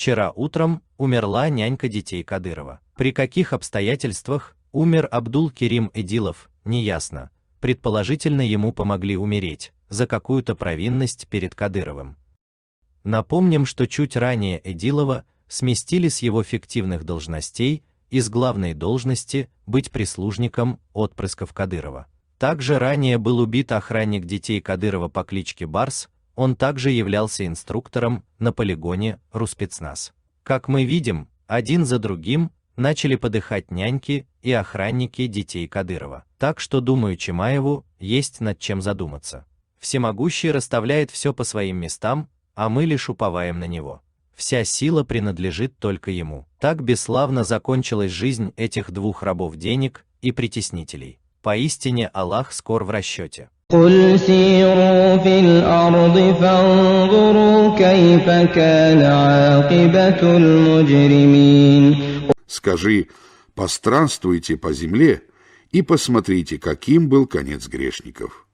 Вчера утром умерла нянька детей Кадырова. При каких обстоятельствах умер Абдул-Керим Эдилов, неясно. Предположительно, ему помогли умереть за какую-то провинность перед Кадыровым. Напомним, что чуть ранее Эдилова сместили с его фиктивных должностей из главной должности быть прислужником отпрысков Кадырова. Также ранее был убит охранник детей Кадырова по кличке Барс, он также являлся инструктором на полигоне Руспецназ. Как мы видим, один за другим начали подыхать няньки и охранники детей Кадырова. Так что, думаю, Чимаеву есть над чем задуматься. Всемогущий расставляет все по своим местам, а мы лишь уповаем на него. Вся сила принадлежит только ему. Так бесславно закончилась жизнь этих двух рабов денег и притеснителей. Поистине Аллах скор в расчете. قُلْ سِيرُوا فِي الْأَرْضِ فَانظُرُوا كَيْفَ كَانَ عَاقِبَةُ الْمُجْرِمِينَ. Скажи, постранствуйте по земле и посмотрите, каким был конец грешников.